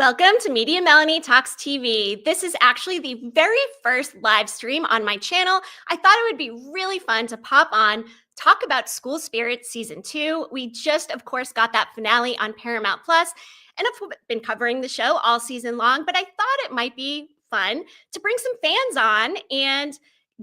Welcome to Media Melanie Talks TV. This is actually the very first live stream on my channel. I thought it would be really fun to pop on, talk about School Spirit Season 2. We just, of course, got that finale on Paramount Plus, and I've been covering the show all season long, but I thought it might be fun to bring some fans on and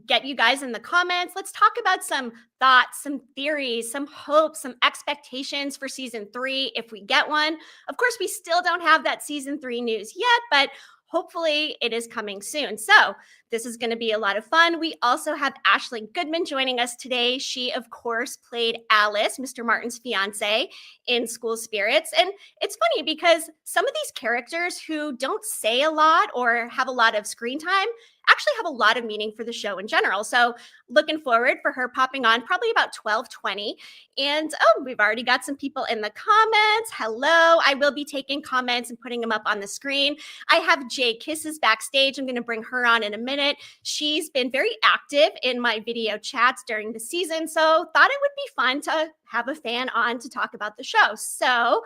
get you guys in the comments. Let's talk about some thoughts, some theories, some hopes, some expectations for season 3 if we get one. Of course, we still don't have that season 3 news yet, but hopefully it is coming soon. So this is going to be a lot of fun. We also have Aisling Goodman joining us today. She, of course, played Alice, Mr. Martin's fiance, in School Spirits. And it's funny because some of these characters who don't say a lot or have a lot of screen time actually have a lot of meaning for the show in general. So looking forward for her popping on probably about 12:20. And we've already got some people in the comments. Hello. I will be taking comments and putting them up on the screen. I have Jaye Kisses backstage. I'm going to bring her on in a minute. She's been very active in my video chats during the season, so thought it would be fun to have a fan on to talk about the show. So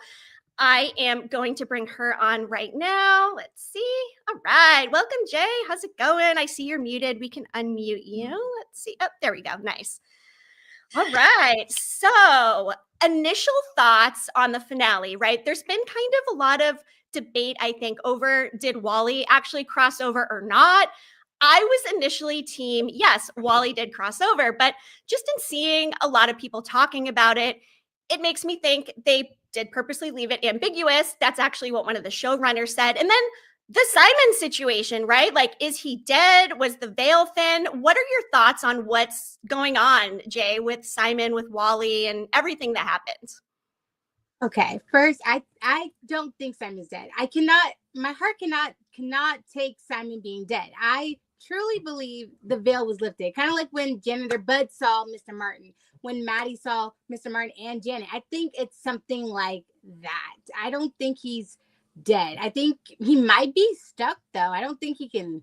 I am going to bring her on right now. Let's see. All right. Welcome, Jaye. How's it going? I see you're muted. We can unmute you. Let's see. Oh, there we go. Nice. All right. So initial thoughts on the finale, right? There's been kind of a lot of debate, I think, over did Wally actually cross over or not? I was initially team, yes, Wally did cross over, but just in seeing a lot of people talking about it, it makes me think they did purposely leave it ambiguous. That's actually what one of the showrunners said. And then the Simon situation, right? Like, is he dead? Was the veil thin? What are your thoughts on what's going on, Jaye, with Simon, with Wally, and everything that happened? Okay, first, I don't think Simon's dead. My heart cannot take Simon being dead. I truly believe the veil was lifted. Kind of like when Janitor Bud saw Mr. Martin, when Maddie saw Mr. Martin and Janet. I think it's something like that. I don't think he's dead. I think he might be stuck, though. I don't think he can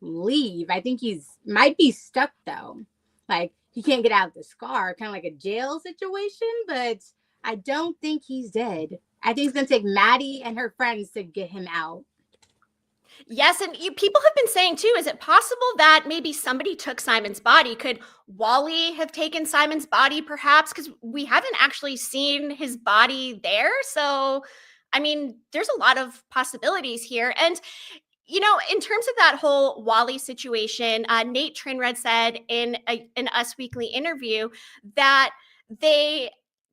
leave. I think might be stuck, though. Like, he can't get out of the scar, kind of like a jail situation, but I don't think he's dead. I think it's going to take Maddie and her friends to get him out. Yes, and people have been saying too, is it possible that maybe somebody took Simon's body? Could Wally have taken Simon's body perhaps? Because we haven't actually seen his body there. So, I mean, there's a lot of possibilities here. And, you know, in terms of that whole Wally situation, Nate Trinred said in an Us Weekly interview that they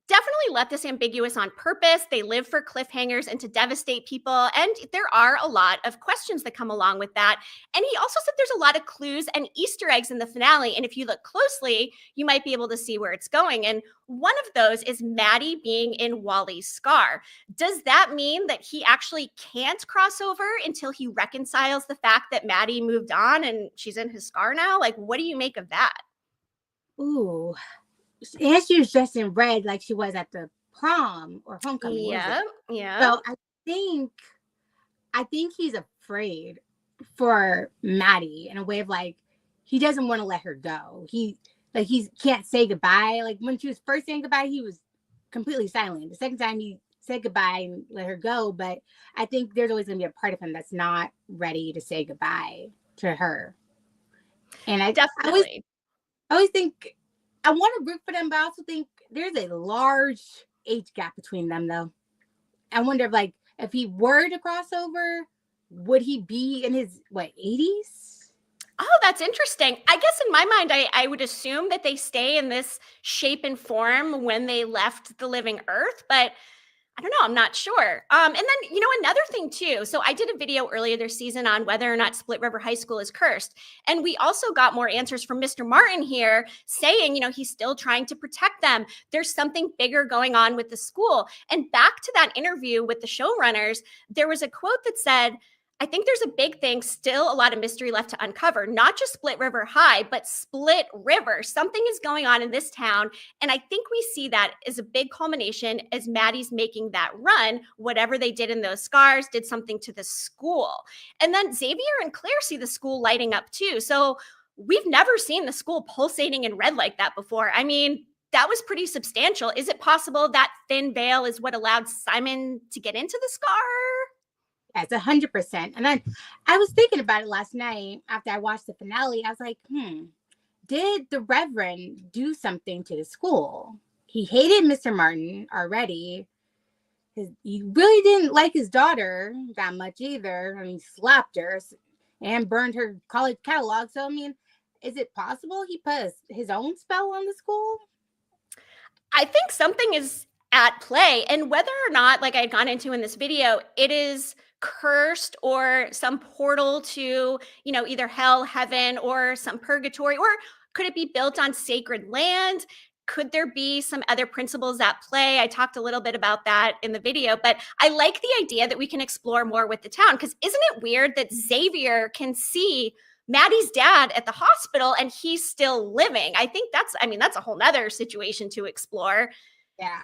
definitely left this ambiguous on purpose. They live for cliffhangers and to devastate people. And there are a lot of questions that come along with that. And he also said there's a lot of clues and Easter eggs in the finale. And if you look closely, you might be able to see where it's going. And one of those is Maddie being in Wally's scar. Does that mean that he actually can't cross over until he reconciles the fact that Maddie moved on and she's in his scar now? Like, what do you make of that? Ooh. And she was dressed in red like she was at the prom or homecoming. Yeah. So I think he's afraid for Maddie in a way of like, he doesn't want to let her go. He can't say goodbye. Like when she was first saying goodbye, he was completely silent. The second time he said goodbye and let her go. But I think there's always going to be a part of him that's not ready to say goodbye to her. And I always think, I want to root for them, but I also think there's a large age gap between them, though. I wonder if he were to cross over, would he be in his 80s? Oh, that's interesting. I guess in my mind, I would assume that they stay in this shape and form when they left the living earth, but I don't know. I'm not sure. And then, you know, another thing too. So I did a video earlier this season on whether or not Split River High School is cursed. And we also got more answers from Mr. Martin here saying, you know, he's still trying to protect them. There's something bigger going on with the school. And back to that interview with the showrunners, there was a quote that said, I think there's a big thing, still a lot of mystery left to uncover, not just Split River High, but Split River. Something is going on in this town. And I think we see that as a big culmination as Maddie's making that run. Whatever they did in those scars did something to the school. And then Xavier and Claire see the school lighting up too. So we've never seen the school pulsating in red like that before. I mean, that was pretty substantial. Is it possible that thin veil is what allowed Simon to get into the scar? That's 100%. And I was thinking about it last night after I watched the finale. I was like, did the Reverend do something to the school? He hated Mr. Martin already. He really didn't like his daughter that much either. I mean, he slapped her and burned her college catalog. So, I mean, is it possible he put his own spell on the school? I think something is at play. And whether or not, like I had gone into in this video, it is cursed or some portal to, either hell, heaven, or some purgatory, or could it be built on sacred land? Could there be some other principles at play? I talked a little bit about that in the video, but I like the idea that we can explore more with the town, because isn't it weird that Xavier can see Maddie's dad at the hospital and he's still living? I think that's a whole nother situation to explore. Yeah.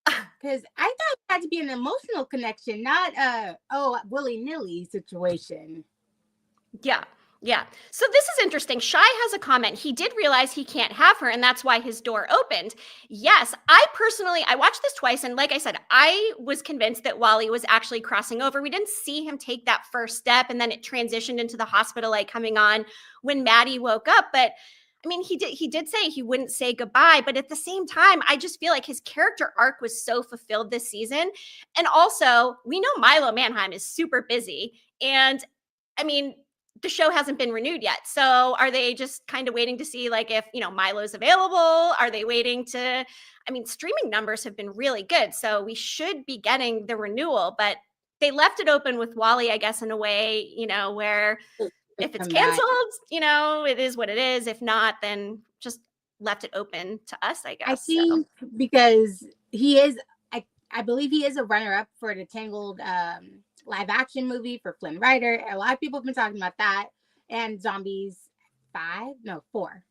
Because I thought it had to be an emotional connection, not willy-nilly situation. Yeah. Yeah. So this is interesting. Shai has a comment. He did realize he can't have her, and that's why his door opened. Yes, I watched this twice, and like I said, I was convinced that Wally was actually crossing over. We didn't see him take that first step, and then it transitioned into the hospital light coming on when Maddie woke up. But I mean, he did say he wouldn't say goodbye, but at the same time, I just feel like his character arc was so fulfilled this season. And also, we know Milo Manheim is super busy, and I mean, the show hasn't been renewed yet. So are they just kind of waiting to see like if, Milo's available? Are they waiting to, streaming numbers have been really good. So we should be getting the renewal, but they left it open with Wally, I guess, in a way, where if it's canceled, it is what it is. If not, then just left it open to us, I guess. I think because he is, I believe he is a runner-up for the Tangled live action movie for Flynn Rider. A lot of people have been talking about that. And Zombies 4.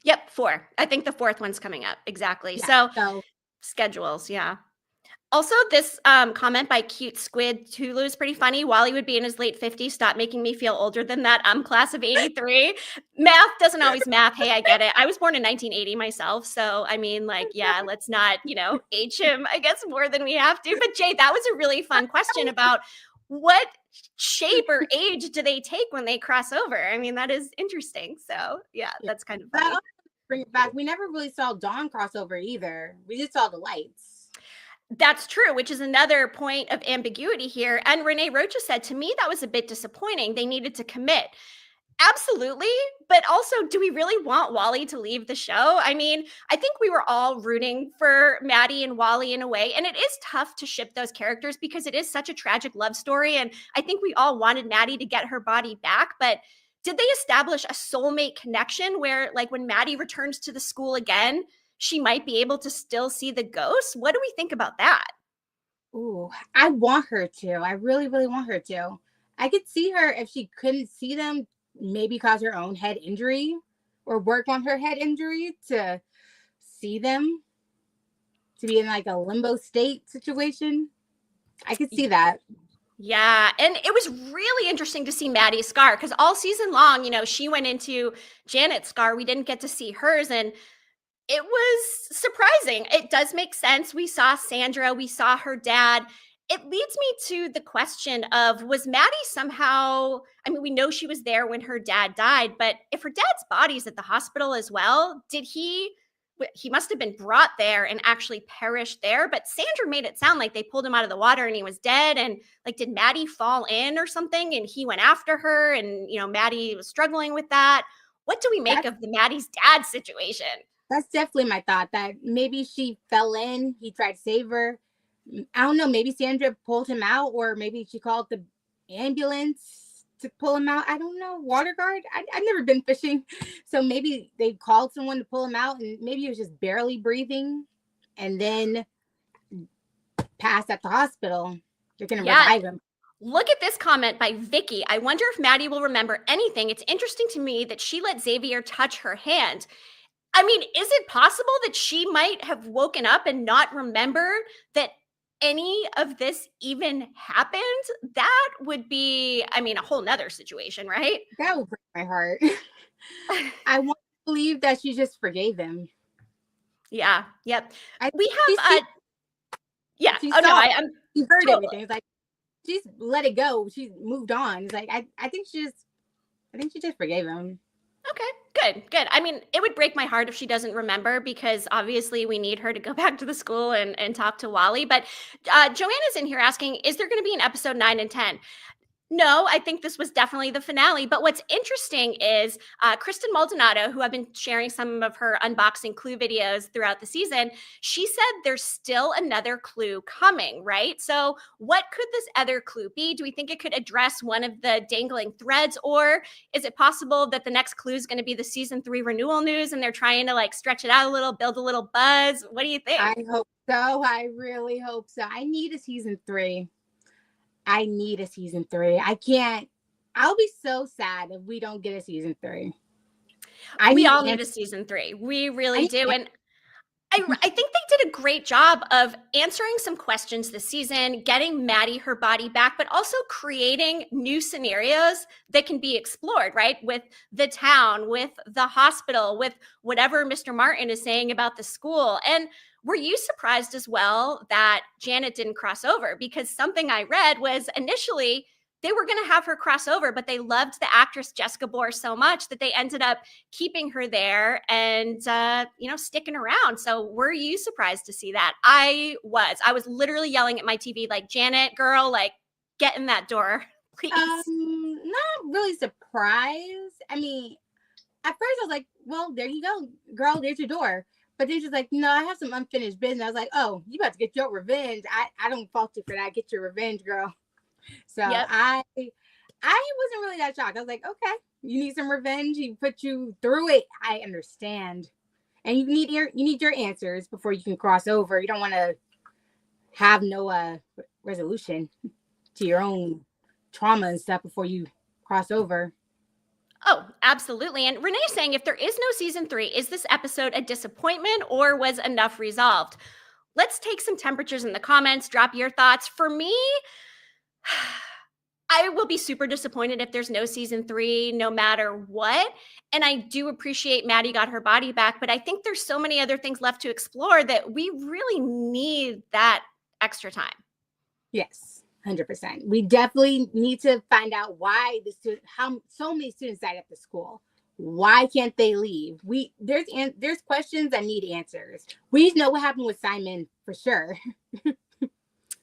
Yep, 4. I think the 4th one's coming up. Exactly. Yeah, so schedules, yeah. Also, this comment by Cute Squid Tulu is pretty funny. Wally would be in his late 50s. Stop making me feel older than that. I'm class of 83. Math doesn't always math. Hey, I get it. I was born in 1980 myself. So, yeah, let's not, age him, I guess, more than we have to. But Jay, that was a really fun question about what shape or age do they take when they cross over? That is interesting. So, yeah, that's kind of funny. Bring it back. We never really saw Dawn crossover either. We just saw the lights. That's true, which is another point of ambiguity here. And Renee Rocha said, to me, that was a bit disappointing. They needed to commit. Absolutely. But also, do we really want Wally to leave the show? I think we were all rooting for Maddie and Wally in a way. And it is tough to ship those characters because it is such a tragic love story. And I think we all wanted Maddie to get her body back. But did they establish a soulmate connection where, like, when Maddie returns to the school again, she might be able to still see the ghosts? What do we think about that? Ooh, I want her to. I really, really want her to. I could see her, if she couldn't see them, maybe cause her own head injury or work on her head injury to see them, to be in like a limbo state situation. I could see that. Yeah. And it was really interesting to see Maddie's scar, because all season long, she went into Janet's scar. We didn't get to see hers. And it was surprising. It does make sense. We saw Sandra, we saw her dad. It leads me to the question of, was Maddie somehow, we know she was there when her dad died, but if her dad's body's at the hospital as well, he must have been brought there and actually perished there. But Sandra made it sound like they pulled him out of the water and he was dead. And like, did Maddie fall in or something and he went after her? And, Maddie was struggling with that. What do we make of the Maddie's dad situation? That's definitely my thought, that maybe she fell in, he tried to save her. I don't know, maybe Sandra pulled him out, or maybe she called the ambulance to pull him out. I don't know. Water guard? I've never been fishing. So maybe they called someone to pull him out, and maybe he was just barely breathing and then passed at the hospital. They're going to revive him. Look at this comment by Vicky. I wonder if Maddie will remember anything. It's interesting to me that she let Xavier touch her hand. Is it possible that she might have woken up and not remember that any of this even happened? That would be, a whole nother situation, right? That would break my heart. I want to believe that she just forgave him. Yeah. Yep. We have, yeah. She heard everything. It's like, she's let it go. She's moved on. It's like I think she just forgave him. Okay, good. I mean, it would break my heart if she doesn't remember because obviously we need her to go back to the school and talk to Wally. But Joanna's in here asking, is there going to be an episode 9 and 10? No, I think this was definitely the finale. But what's interesting is Kristen Maldonado, who I've been sharing some of her unboxing clue videos throughout the season, she said there's still another clue coming, right? So what could this other clue be? Do we think it could address one of the dangling threads? Or is it possible that the next clue is going to be the season 3 renewal news and they're trying to like stretch it out a little, build a little buzz? What do you think? I hope so. I really hope so. I need a season 3. I need a season 3. I can't. I'll be so sad if we don't get a season 3. We all need a season 3. We really do. And I think they did a great job of answering some questions this season, getting Maddie her body back, but also creating new scenarios that can be explored, right? With the town, with the hospital, with whatever Mr. Martin is saying about the school. And were you surprised as well that Janet didn't cross over? Because something I read was initially they were going to have her cross over, but they loved the actress Jessica Bohr so much that they ended up keeping her there and, sticking around. So were you surprised to see that? I was literally yelling at my TV, like, Janet, girl, like, get in that door, please. Not really surprised. I mean, at first I was like, well, there you go, girl, there's your door. But then she's like, no, I have some unfinished business. I was like, oh, you about to get your revenge. I don't fault you for that. Get your revenge, girl. So yep. I wasn't really that shocked. I was like, okay, you need some revenge. He put you through it. I understand. And you need your answers before you can cross over. You don't want to have no resolution to your own trauma and stuff before you cross over. Oh, absolutely. And Renee is saying, if there is no season 3, is this episode a disappointment or was enough resolved? Let's take some temperatures in the comments. Drop your thoughts. For me, I will be super disappointed if there's no season 3, no matter what. And I do appreciate Maddie got her body back, but I think there's so many other things left to explore that we really need that extra time. Yes, 100%. We definitely need to find out why how so many students died at the school. Why can't they leave? There's questions that need answers. We need to know what happened with Simon for sure.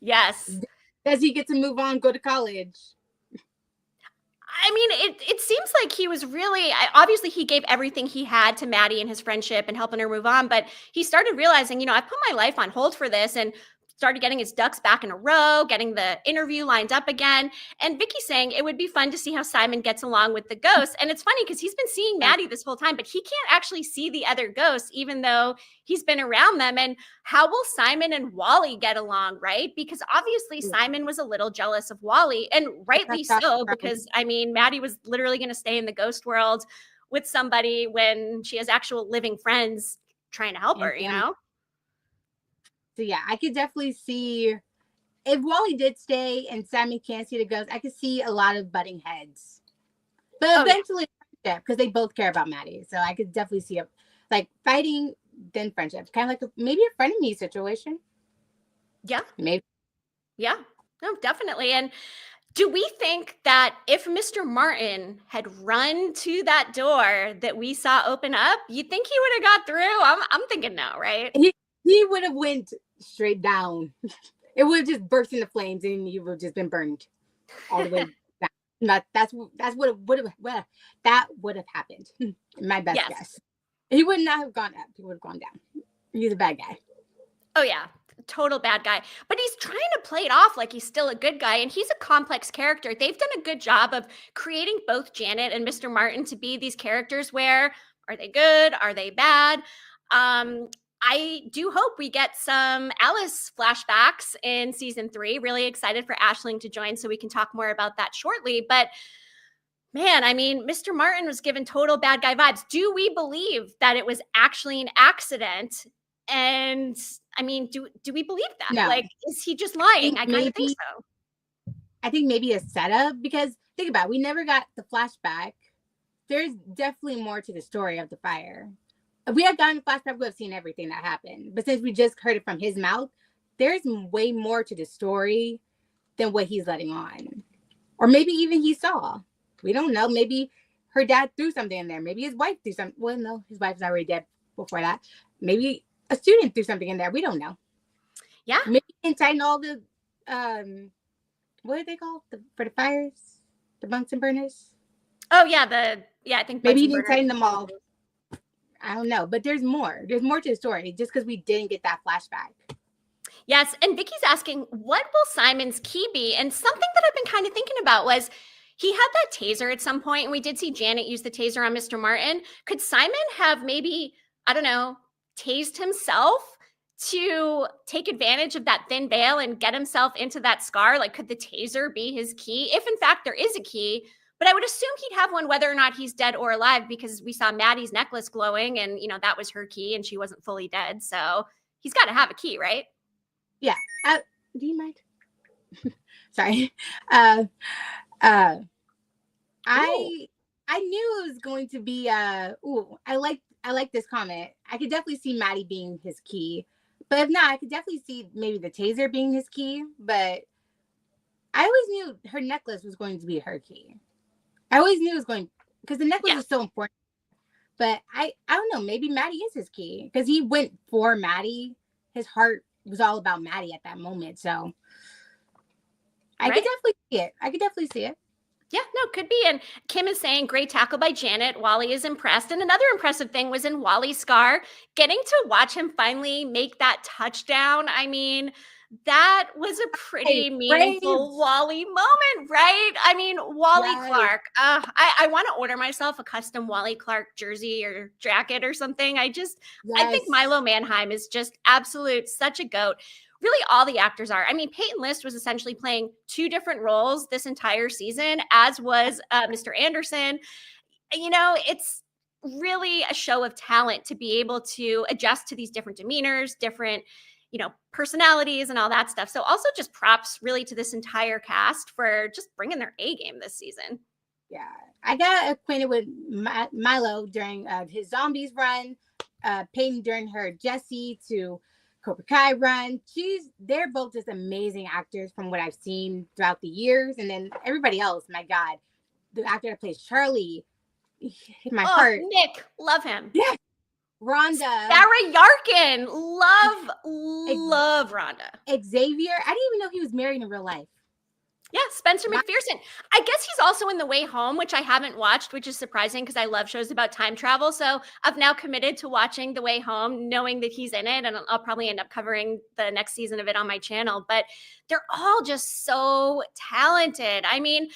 Yes. Does he get to move on, go to college? I mean, it seems like he was really, obviously he gave everything he had to Maddie and his friendship and helping her move on, but he started realizing, I put my life on hold for this and started getting his ducks back in a row, getting the interview lined up again. And Vicky's saying it would be fun to see how Simon gets along with the ghosts. And it's funny because he's been seeing Maddie this whole time, but he can't actually see the other ghosts, even though he's been around them. And how will Simon and Wally get along, right? Because obviously Simon was a little jealous of Wally, and rightly so, because Maddie was literally going to stay in the ghost world with somebody when she has actual living friends trying to help her, So yeah, I could definitely see if Wally did stay and Simon can't see the ghost, I could see a lot of butting heads. But eventually, because they both care about Maddie. So I could definitely see fighting, then friendship. Kind of like maybe a frenemy situation. Yeah. Maybe. Yeah. No, definitely. And do we think that if Mr. Martin had run to that door that we saw open up, you think he would have got through? I'm thinking no, right? He would have went straight down. It would have just burst into flames and he would have just been burned all the way down. That's what that would have happened. My best guess. He would not have gone up. He would have gone down. He's a bad guy. Oh yeah, total bad guy. But he's trying to play it off like he's still a good guy, and he's a complex character. They've done a good job of creating both Janet and Mr. Martin to be these characters where are they good? Are they bad? I do hope we get some Alice flashbacks in season 3. Really excited for Aisling to join so we can talk more about that shortly. But man, Mr. Martin was given total bad guy vibes. Do we believe that it was actually an accident? And do we believe that? No. Is he just lying? I kind of think so. I think maybe a setup, because think about it, we never got the flashback. There's definitely more to the story of the fire. If we had gotten the flashback, we would have seen everything that happened. But since we just heard it from his mouth, there's way more to the story than what he's letting on. Or maybe even he saw. We don't know. Maybe her dad threw something in there. Maybe his wife threw something. Well, no, his wife's already dead before that. Maybe a student threw something in there. We don't know. Yeah. Maybe inside all the, what are they called? For the fires? The Bunsen burners? Oh, yeah. I think maybe he Bunsen didn't burners. tighten them all. I don't know. But there's more. There's more to the story just because we didn't get that flashback. Yes. And Vicky's asking, what will Simon's key be? And something that I've been kind of thinking about was he had that taser at some point, and we did see Janet use the taser on Mr. Martin. Could Simon have maybe, I don't know, tased himself to take advantage of that thin veil and get himself into that scar? Like, could the taser be his key? If in fact there is a key, but I would assume he'd have one whether or not he's dead or alive, because we saw Maddie's necklace glowing and, that was her key and she wasn't fully dead. So he's got to have a key, right? Yeah. Do you mind? Sorry. I knew it was going to be I like this comment. I could definitely see Maddie being his key. But if not, I could definitely see maybe the taser being his key. But I always knew her necklace was going to be her key. I always knew it was going, because the necklace is so important. But I don't know, maybe Maddie is his key, because he went for Maddie. His heart was all about Maddie at that moment. So I could definitely see it. Yeah, no, could be. And Kim is saying, great tackle by Janet. Wally is impressed. And another impressive thing was in Wally's scar, getting to watch him finally make that touchdown. I mean, that was a pretty meaningful Wally moment, right? I mean, Wally Clark. I want to order myself a custom Wally Clark jersey or jacket or something. I think Milo Manheim is just such a goat. Really, all the actors are. I mean, Peyton List was essentially playing two different roles this entire season, as was Mr. Anderson. It's really a show of talent to be able to adjust to these different demeanors, different, personalities and all that stuff. So also just props really to this entire cast for just bringing their A game this season. Yeah. I got acquainted with Milo during his Zombies run, Peyton during her Jessie to Cobra Kai run. They're both just amazing actors from what I've seen throughout the years. And then everybody else, my God, the actor that plays Charlie, hit my heart. Nick, love him. Yeah. Rhonda. Sarah Yarkin. Love Rhonda. Xavier. I didn't even know he was married in real life. Yeah, Spencer McPherson. I guess he's also in The Way Home, which I haven't watched, which is surprising because I love shows about time travel. So I've now committed to watching The Way Home, knowing that he's in it, and I'll probably end up covering the next season of it on my channel. But they're all just so talented. I mean,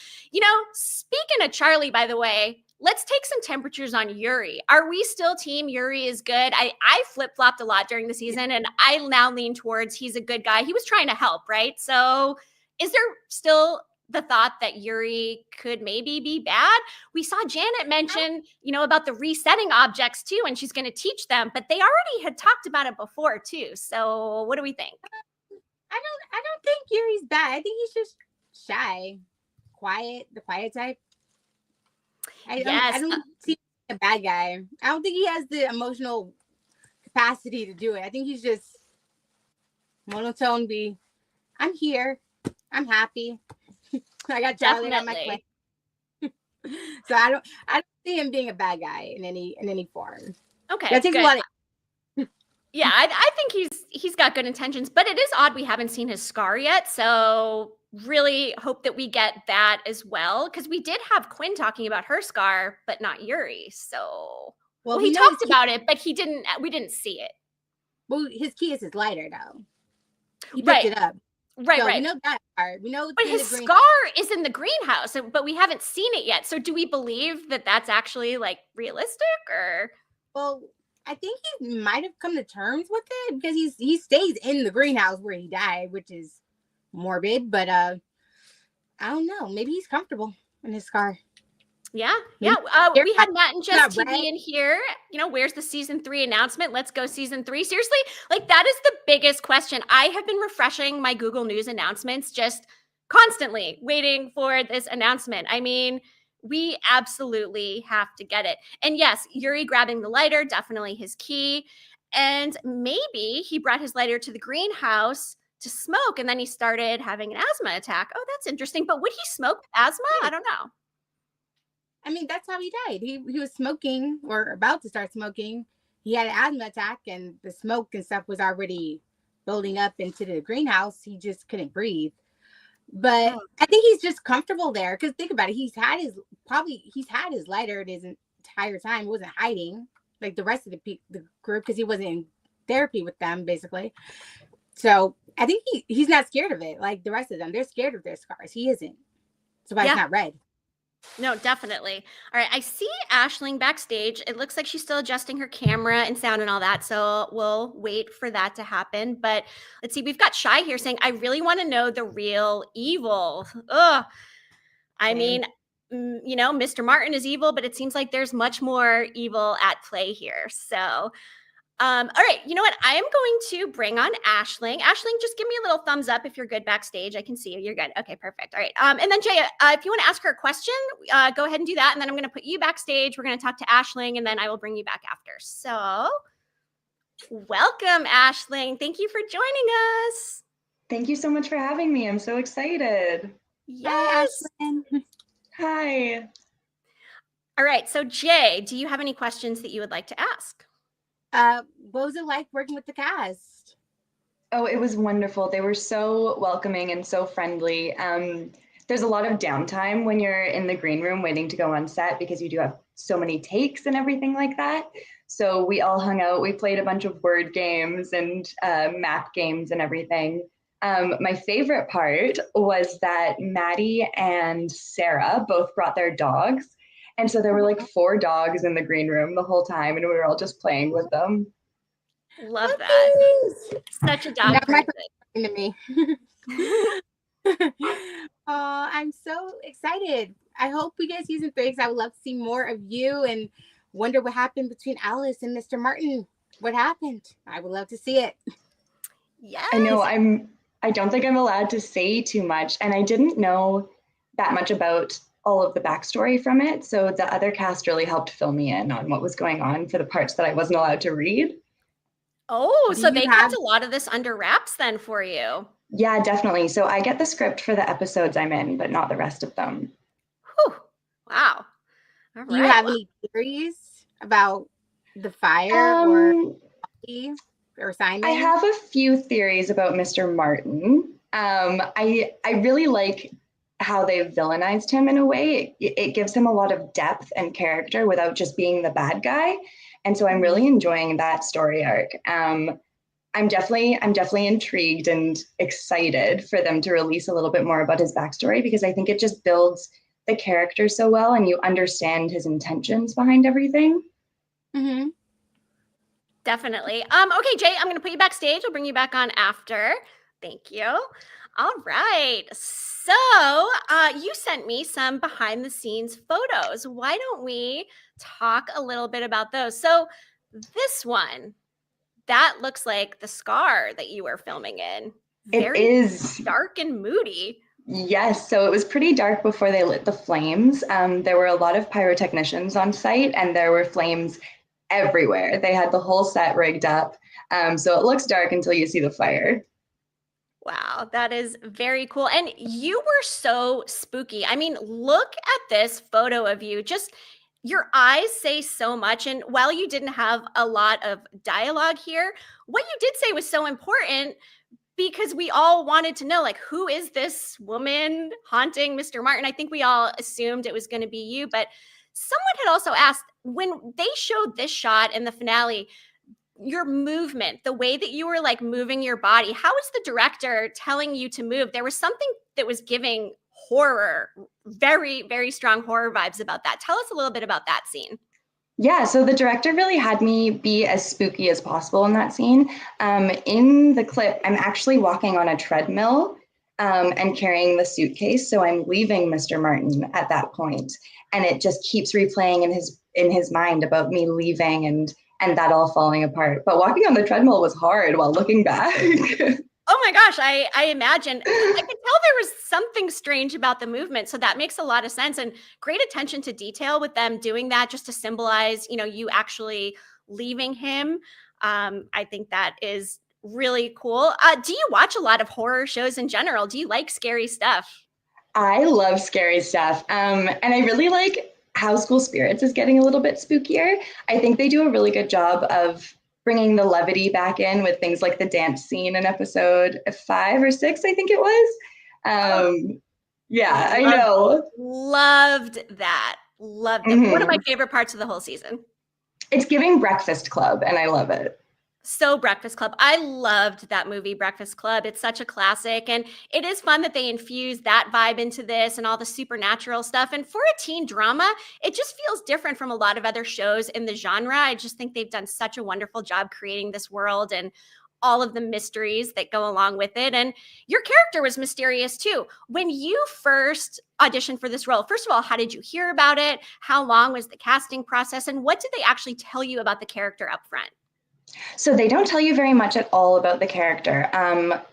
speaking of Charlie, by the way, let's take some temperatures on Yuri. Are we still team Yuri is good? I flip-flopped a lot during the season, and I now lean towards he's a good guy. He was trying to help, right? So is there still the thought that Yuri could maybe be bad? We saw Janet mention, about the resetting objects too, and she's going to teach them, but they already had talked about it before too. So what do we think? I don't think Yuri's bad. I think he's just shy, the quiet type. I don't see a bad guy. I don't think he has the emotional capacity to do it. I think he's just monotone. I'm here. I'm happy. I got Charlie on my plate. So I don't see him being a bad guy in any form. Okay. That takes a lot of Yeah, I think he's got good intentions, but it is odd we haven't seen his scar yet. So really hope that we get that as well, because we did have Quinn talking about her scar, but not Yuri. So well he talked about it, but we didn't see it. Well, his key is his lighter though. He picked it up. Right, so right. We know that part. We know, but his scar is in the greenhouse, but we haven't seen it yet. So do we believe that that's actually like realistic, or? Well, I think he might have come to terms with it because he stays in the greenhouse where he died, which is morbid. But I don't know. Maybe he's comfortable in his scar. Yeah. We had Matt and Jess TV in here. Where's the season 3 announcement? Let's go season 3. Seriously, like that is the biggest question. I have been refreshing my Google News announcements just constantly waiting for this announcement. I mean, we absolutely have to get it. And yes, Yuri grabbing the lighter, definitely his key. And maybe he brought his lighter to the greenhouse to smoke, and then he started having an asthma attack. Oh, that's interesting. But would he smoke with asthma? I don't know. I mean, that's how he died. He was smoking or about to start smoking. He had an asthma attack, and the smoke and stuff was already building up into the greenhouse. He just couldn't breathe. But Oh, I think he's just comfortable there because think about it. He's had his lighter his entire time. He wasn't hiding like the rest of the group because he wasn't in therapy with them basically. So I think he's not scared of it like the rest of them. They're scared of their scars. He isn't. So why it's yeah. not red. No, definitely. All right. I see Aisling backstage. It looks like she's still adjusting her camera and sound and all that. So we'll wait for that to happen. But let's see. We've got Shy here saying, I really want to know the real evil. Ugh. I mean, Mr. Martin is evil, but it seems like there's much more evil at play here. So all right, you know what? I am going to bring on Aisling. Aisling, just give me a little thumbs up if you're good backstage. I can see you. You're good. Okay, perfect. All right. And then Jaye, if you want to ask her a question, go ahead and do that. And then I'm going to put you backstage. We're going to talk to Aisling, and then I will bring you back after. So, welcome, Aisling. Thank you for joining us. Thank you so much for having me. I'm so excited. Yes. Hi, Ashlyn. Hi. All right. So, Jaye, do you have any questions that you would like to ask? What was it like working with the cast? Oh, it was wonderful. They were so welcoming and so friendly. There's a lot of downtime when you're in the green room waiting to go on set because you do have so many takes and everything like that. So we all hung out. We played a bunch of word games and map games and everything. My favorite part was that Maddie and Sarah both brought their dogs. And so there were like 4 dogs in the green room the whole time, and we were all just playing with them. Love that. Such a dog person. To me. Oh, I'm so excited. I hope we get season 3 because I would love to see more of you and wonder what happened between Alice and Mr. Martin. What happened? I would love to see it. Yes. I know I don't think I'm allowed to say too much, and I didn't know that much about all of the backstory from it. So the other cast really helped fill me in on what was going on for the parts that I wasn't allowed to read. Oh, so they kept a lot of this under wraps then for you. Yeah, definitely. So I get the script for the episodes I'm in, but not the rest of them. Whew. Wow. All Do you right. have any theories about the fire or Simon? I have a few theories about Mr. Martin. I really like how they villainized him in a way. It gives him a lot of depth and character without just being the bad guy. And so I'm really enjoying that story arc. I'm definitely intrigued and excited for them to release a little bit more about his backstory because I think it just builds the character so well and you understand his intentions behind everything. Mm-hmm. Definitely. Okay, Jaye, I'm going to put you backstage. I'll bring you back on after. Thank you. All right. So you sent me some behind the scenes photos. Why don't we talk a little bit about those? So this one, that looks like the scar that you were filming in. It is dark and moody. Yes, so it was pretty dark before they lit the flames. There were a lot of pyrotechnicians on site and there were flames everywhere. They had the whole set rigged up. So it looks dark until you see the fire. Wow, that is very cool. And you were so spooky. I mean, look at this photo of you. Just your eyes say so much. And while you didn't have a lot of dialogue here, what you did say was so important because we all wanted to know, like, who is this woman haunting Mr. Martin? I think we all assumed it was going to be you. But someone had also asked, when they showed this shot in the finale, your movement, the way that you were like moving your body, how was the director telling you to move? There was something that was giving horror, very, very strong horror vibes about that. Tell us a little bit about that scene. Yeah, so the director really had me be as spooky as possible in that scene. In the clip, I'm actually walking on a treadmill and carrying the suitcase. So I'm leaving Mr. Martin at that point, and it just keeps replaying in his mind about me leaving and that all falling apart. But walking on the treadmill was hard while looking back. Oh my gosh, I imagine. I could tell there was something strange about the movement. So that makes a lot of sense. And great attention to detail with them doing that just to symbolize, you actually leaving him. I think that is Really cool. Do you watch a lot of horror shows in general? Do you like scary stuff? I love scary stuff. And I really like how School Spirits is getting a little bit spookier. I think they do a really good job of bringing the levity back in with things like the dance scene in episode 5 or 6, I think it was. Oh, Yeah, I loved, know. loved that. Loved it. One of my Hmm. favorite parts of the whole season. It's giving Breakfast Club, and I love it. So Breakfast Club. I loved that movie, Breakfast Club. It's such a classic. And it is fun that they infuse that vibe into this and all the supernatural stuff. And for a teen drama, it just feels different from a lot of other shows in the genre. I just think they've done such a wonderful job creating this world and all of the mysteries that go along with it. And your character was mysterious too. When you first auditioned for this role, first of all, how did you hear about it? How long was the casting process? And what did they actually tell you about the character up front? So they don't tell you very much at all about the character.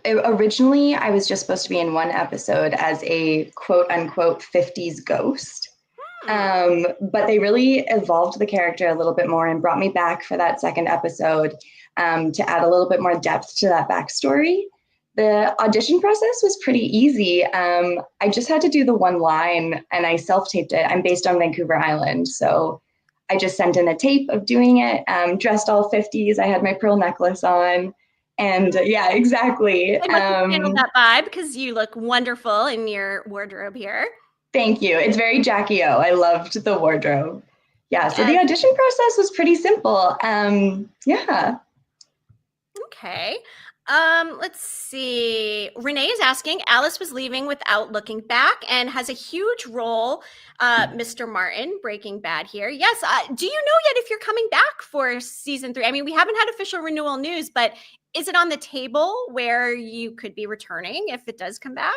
Originally, I was just supposed to be in one episode as a quote unquote 50s ghost. Hmm. But they really evolved the character a little bit more and brought me back for that second episode to add a little bit more depth to that backstory. The audition process was pretty easy. I just had to do the one line and I self-taped it. I'm based on Vancouver Island, so I just sent in a tape of doing it, dressed all 50s. I had my pearl necklace on. And yeah, exactly. They must have channeled that vibe because you look wonderful in your wardrobe here. Thank you. It's very Jackie O. I loved the wardrobe. Yeah, so the Yes. audition process was pretty simple. Yeah. Okay. Let's see. Renee is asking, Alice was leaving without looking back and has a huge role, Mr. Martin, Breaking Bad here. Yes. Do you know yet if you're coming back for season 3? I mean, we haven't had official renewal news, but is it on the table where you could be returning if it does come back?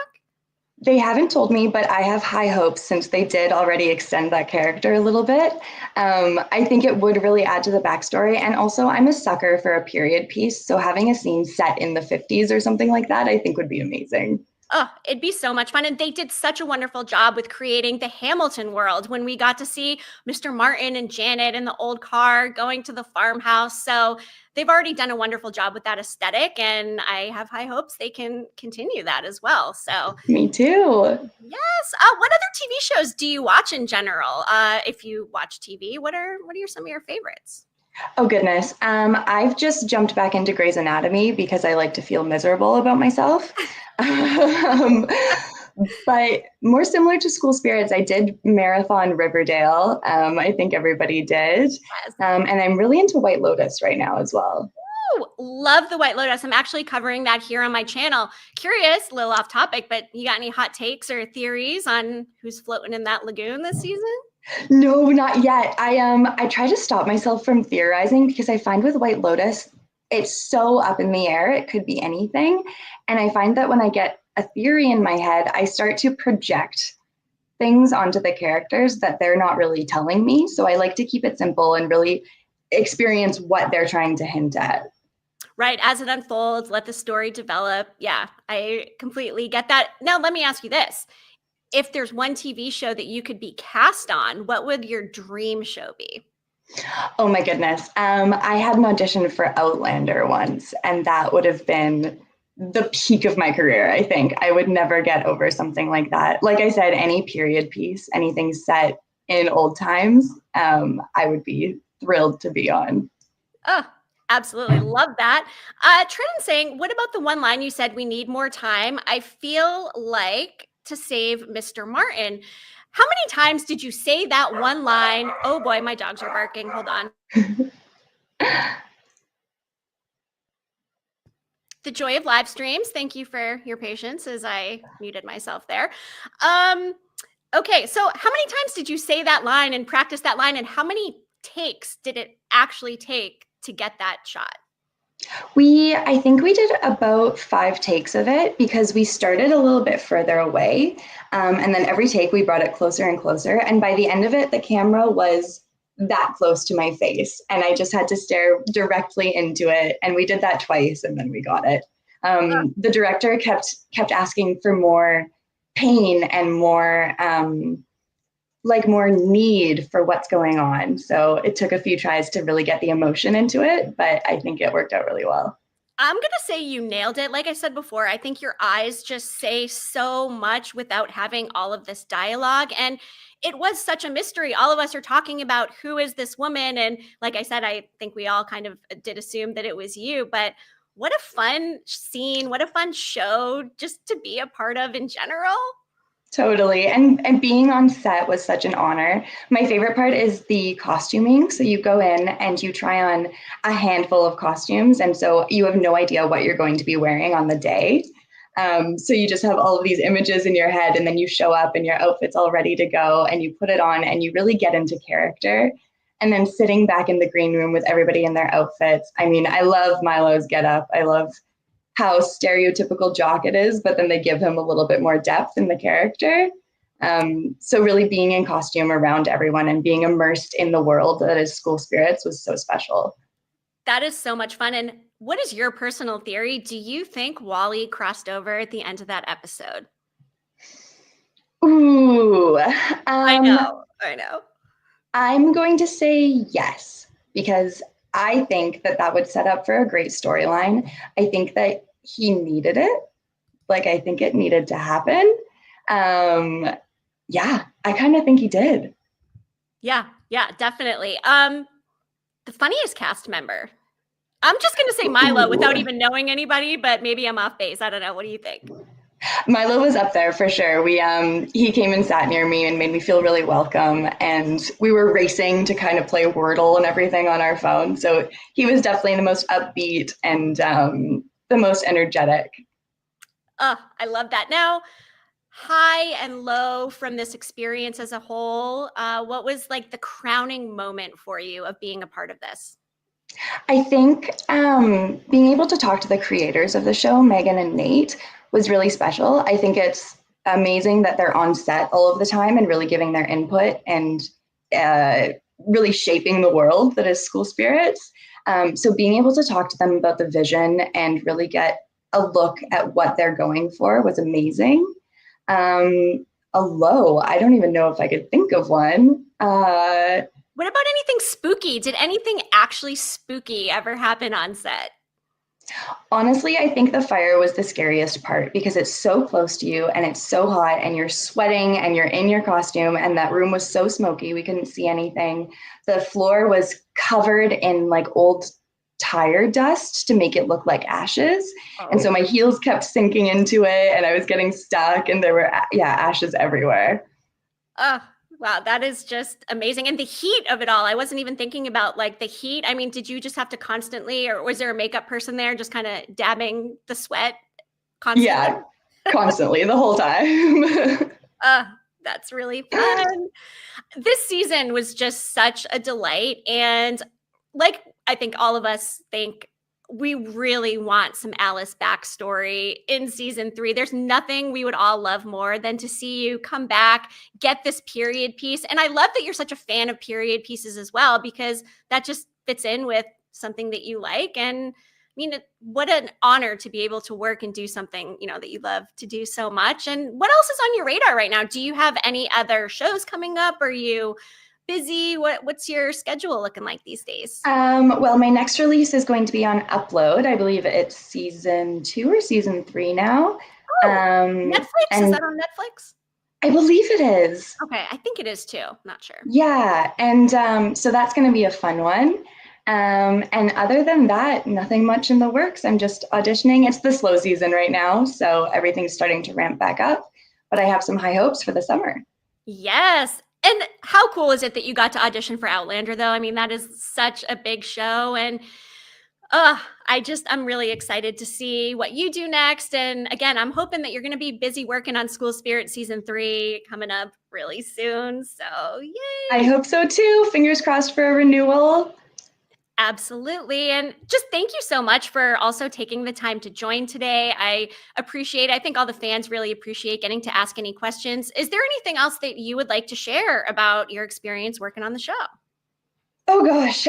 They haven't told me, but I have high hopes since they did already extend that character a little bit. I think it would really add to the backstory. And also, I'm a sucker for a period piece. So having a scene set in the 50s or something like that, I think would be amazing. Oh, it'd be so much fun. And they did such a wonderful job with creating the Hamilton world when we got to see Mr. Martin and Janet in the old car going to the farmhouse. So they've already done a wonderful job with that aesthetic. And I have high hopes they can continue that as well. So, Me too. yes. What other TV shows do you watch in general? If you watch TV, what are some of your favorites? Oh, goodness. I've just jumped back into Grey's Anatomy because I like to feel miserable about myself. um, but more similar to School Spirits, I did marathon Riverdale. I think everybody did. Yes. And I'm really into White Lotus right now as well. Ooh, love the White Lotus. I'm actually covering that here on my channel. Curious, a little off topic, but you got any hot takes or theories on who's floating in that lagoon this season? No, not yet. I try to stop myself from theorizing because I find with White Lotus, it's so up in the air. It could be anything. And I find that when I get a theory in my head, I start to project things onto the characters that they're not really telling me. So I like to keep it simple and really experience what they're trying to hint at. Right. As it unfolds, let the story develop. Yeah, I completely get that. Now, let me ask you this. If there's one TV show that you could be cast on, what would your dream show be? Oh my goodness. I had an audition for Outlander once, and that would have been the peak of my career, I think. I would never get over something like that. Like I said, any period piece, anything set in old times, I would be thrilled to be on. Oh, absolutely. Love that. Trenton saying, what about the one line you said, we need more time? I feel like to save Mr. Martin. How many times did you say that one line? Oh boy, my dogs are barking. Hold on. The joy of live streams. Thank you for your patience as I muted myself there. Okay, so how many times did you say that line and practice that line, and how many takes did it actually take to get that shot? I think we did about 5 takes of it because we started a little bit further away. And then every take we brought it closer and closer. And by the end of it, the camera was that close to my face. And I just had to stare directly into it. And we did that twice and then we got it. The director kept asking for more pain and more more need for what's going on. So it took a few tries to really get the emotion into it, but I think it worked out really well. I'm going to say you nailed it. Like I said before, I think your eyes just say so much without having all of this dialogue. And it was such a mystery. All of us are talking about who is this woman. And like I said, I think we all kind of did assume that it was you. But what a fun scene. What a fun show just to be a part of in general. Totally. And being on set was such an honor. My favorite part is the costuming. So you go in and you try on a handful of costumes. And so you have no idea what you're going to be wearing on the day. So you just have all of these images in your head, and then you show up and your outfit's all ready to go and you put it on and you really get into character. And then sitting back in the green room with everybody in their outfits. I mean, I love Milo's getup. I love how stereotypical jock it is, but then they give him a little bit more depth in the character. So really being in costume around everyone and being immersed in the world that is School Spirits was so special. That is so much fun. And what is your personal theory? Do you think Wally crossed over at the end of that episode? Ooh, I know. I'm going to say yes, because I think that that would set up for a great storyline. I think that he needed it. Like, I think it needed to happen. Yeah, I kind of think he did. Yeah, definitely. The funniest cast member. I'm just going to say Milo without even knowing anybody, but maybe I'm off base. I don't know. What do you think? Milo was up there for sure. He came and sat near me and made me feel really welcome. And we were racing to kind of play Wordle and everything on our phone. So he was definitely the most upbeat and the most energetic. Oh, I love that. Now, high and low from this experience as a whole, what was like the crowning moment for you of being a part of this? I think being able to talk to the creators of the show, Megan and Nate, was really special. I think it's amazing that they're on set all of the time and really giving their input and really shaping the world that is School Spirits. So being able to talk to them about the vision and really get a look at what they're going for was amazing. A low, I don't even know if I could think of one. What about anything spooky? Did anything actually spooky ever happen on set? Honestly, I think the fire was the scariest part because it's so close to you and it's so hot and you're sweating and you're in your costume, and that room was so smoky we couldn't see anything. The floor was covered in like old tire dust to make it look like ashes. Oh. And so my heels kept sinking into it and I was getting stuck and there were ashes everywhere. Wow, that is just amazing. And the heat of it all, I wasn't even thinking about like the heat. I mean, did you just have to constantly, or was there a makeup person there just kind of dabbing the sweat constantly? Yeah, constantly, the whole time. That's really fun. This season was just such a delight. And like I think all of us think, we really want some Alice backstory in season 3. There's nothing we would all love more than to see you come back, get this period piece. And I love that you're such a fan of period pieces as well, because that just fits in with something that you like. And I mean, what an honor to be able to work and do something, that you love to do so much. And what else is on your radar right now? Do you have any other shows coming up? Are you busy? What's your schedule looking like these days? Well, my next release is going to be on Upload. I believe it's season 2 or season 3 now. Oh, Netflix? Is that on Netflix? I believe it is. Okay, I think it is too. Not sure. Yeah, and so that's going to be a fun one. And other than that, nothing much in the works. I'm just auditioning. It's the slow season right now, so everything's starting to ramp back up. But I have some high hopes for the summer. Yes. And how cool is it that you got to audition for Outlander, though? I mean, that is such a big show. And I'm really excited to see what you do next. And again, I'm hoping that you're going to be busy working on School Spirit season 3 coming up really soon. So yay. I hope so too. Fingers crossed for a renewal. Absolutely. And just thank you so much for also taking the time to join today. I think all the fans really appreciate getting to ask any questions. Is there anything else that you would like to share about your experience working on the show? Oh gosh,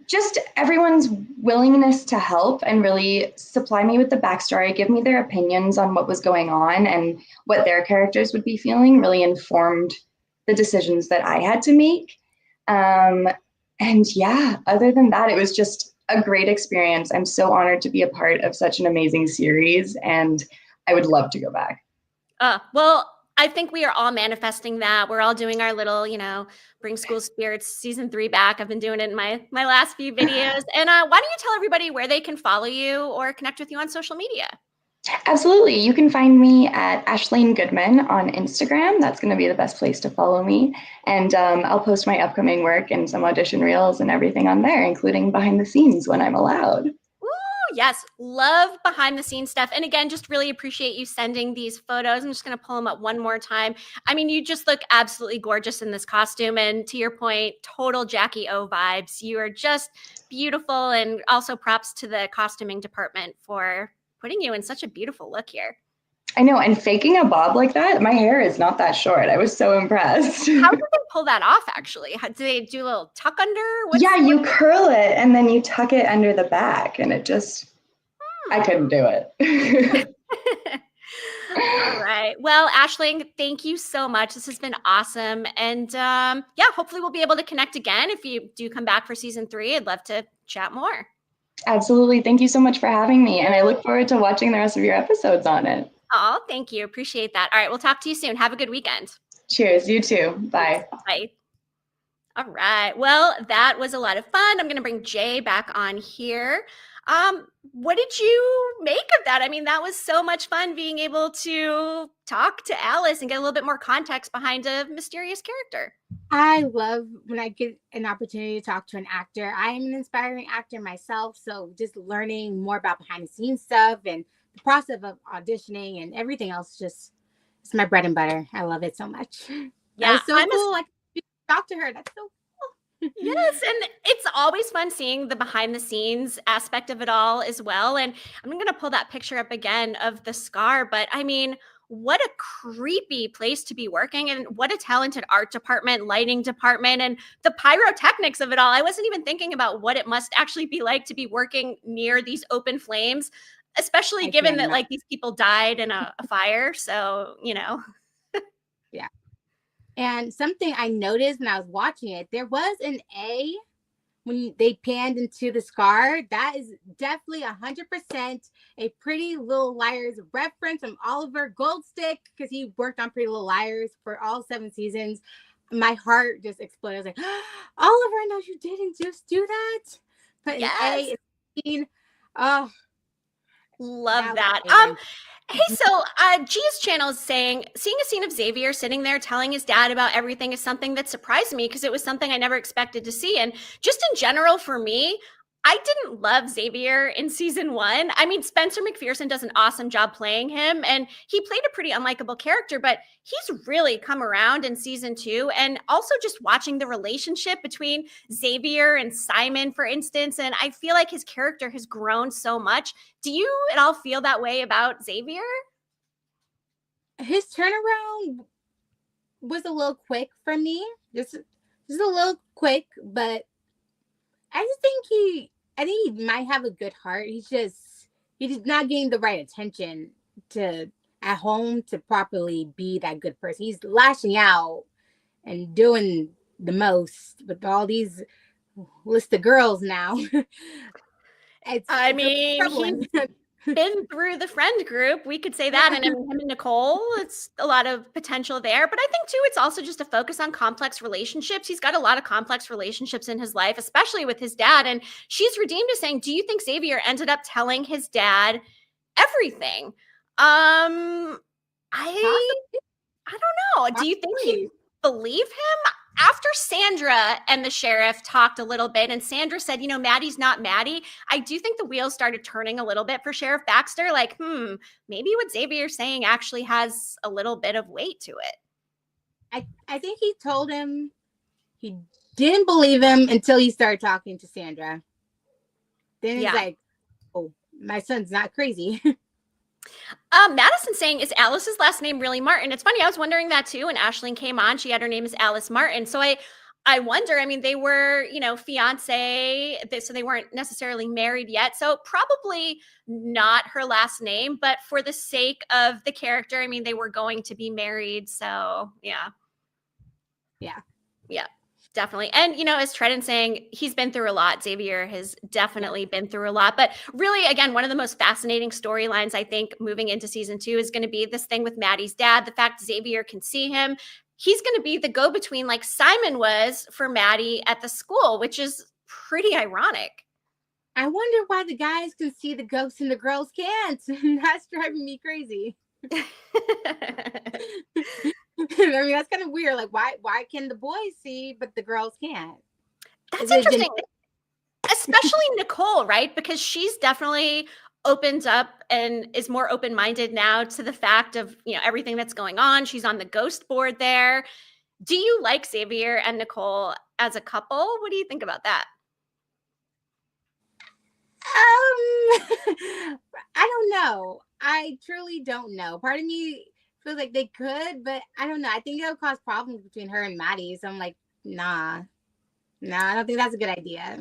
just everyone's willingness to help and really supply me with the backstory, give me their opinions on what was going on and what their characters would be feeling really informed the decisions that I had to make. And yeah, other than that, it was just a great experience. I'm so honored to be a part of such an amazing series, and I would love to go back. Well, I think we are all manifesting that. We're all doing our little, bring school spirits season 3 back. I've been doing it in my last few videos. And why don't you tell everybody where they can follow you or connect with you on social media? Absolutely. You can find me at Aisling Goodman on Instagram. That's going to be the best place to follow me. And I'll post my upcoming work and some audition reels and everything on there, including behind the scenes when I'm allowed. Yes, love behind the scenes stuff. And again, just really appreciate you sending these photos. I'm just going to pull them up one more time. I mean, you just look absolutely gorgeous in this costume. And to your point, total Jackie O vibes. You are just beautiful. And also props to the costuming department for putting you in such a beautiful look here. I know, and faking a bob like that, my hair is not that short. I was so impressed. How did they pull that off, actually? Do they do a little tuck under? You curl it and then you tuck it under the back, and it just, I couldn't do it. All right. Well, Aisling, thank you so much. This has been awesome. And hopefully we'll be able to connect again. If you do come back for season 3, I'd love to chat more. Absolutely. Thank you so much for having me. And I look forward to watching the rest of your episodes on it. Oh, thank you. Appreciate that. All right. We'll talk to you soon. Have a good weekend. Cheers. You too. Bye. Bye. All right. Well, that was a lot of fun. I'm going to bring Jaye back on here. What did you make of that? I mean, that was so much fun being able to talk to Alice and get a little bit more context behind a mysterious character. I love when I get an opportunity to talk to an actor. I'm an inspiring actor myself, so just learning more about behind the scenes stuff and the process of auditioning and everything else, just it's my bread and butter. I love it so much. Yeah, it's so cool. Like talk to her. That's so cool. Yes, and it's always fun seeing the behind the scenes aspect of it all as well. And I'm going to pull that picture up again of the scar, but I mean, what a creepy place to be working, and what a talented art department, lighting department, and the pyrotechnics of it all. I wasn't even thinking about what it must actually be like to be working near these open flames, especially given that like these people died in a fire. So, Yeah. And something I noticed when I was watching it, there was an A when they panned into the scar. That is definitely 100% a Pretty Little Liars reference from Oliver Goldstick, because he worked on Pretty Little Liars for all 7 seasons. My heart just exploded. I was like, Oliver, no, you didn't just do that. But yes. an A, oh, love that. Hey, so Gia's channel is saying, seeing a scene of Xavier sitting there telling his dad about everything is something that surprised me because it was something I never expected to see. And just in general, for me, I didn't love Xavier in season 1. I mean, Spencer McPherson does an awesome job playing him, and he played a pretty unlikable character, but he's really come around in season 2. And also just watching the relationship between Xavier and Simon, for instance, and I feel like his character has grown so much. Do you at all feel that way about Xavier? His turnaround was a little quick for me. Just a little quick, but I just think he might have a good heart. He's not getting the right attention at home to properly be that good person. He's lashing out and doing the most with all these list of girls now. It's he's been through the friend group. We could say that. And him and Nicole, it's a lot of potential there. But I think too, it's also just a focus on complex relationships. He's got a lot of complex relationships in his life, especially with his dad. And she's redeemed as saying, do you think Xavier ended up telling his dad everything? I don't know. Do you think he believe him? After Sandra and the sheriff talked a little bit and Sandra said, Maddie's not Maddie, I do think the wheels started turning a little bit for Sheriff Baxter. Like, maybe what Xavier's saying actually has a little bit of weight to it. I think he told him he didn't believe him until he started talking to Sandra. Then he's like, oh, my son's not crazy. Madison saying, is Alice's last name really Martin? It's funny. I was wondering that too. When Aisling came on, she had her name as Alice Martin. So I wonder, I mean, they were, fiance, so they weren't necessarily married yet. So probably not her last name, but for the sake of the character, I mean, they were going to be married. So yeah. Definitely. And, as Tredden saying, he's been through a lot. Xavier has definitely been through a lot. But really, again, one of the most fascinating storylines, I think, moving into season 2 is going to be this thing with Maddie's dad. The fact Xavier can see him. He's going to be the go-between like Simon was for Maddie at the school, which is pretty ironic. I wonder why the guys can see the ghosts and the girls can't. That's driving me crazy. I mean, that's kind of weird. Like, why can the boys see, but the girls can't? That's interesting. Especially Nicole, right? Because she's definitely opened up and is more open-minded now to the fact of, everything that's going on. She's on the ghost board there. Do you like Xavier and Nicole as a couple? What do you think about that? I don't know. I truly don't know. Part of me feels like they could, but I don't know. I think it'll cause problems between her and Maddie. So I'm like, nah, I don't think that's a good idea.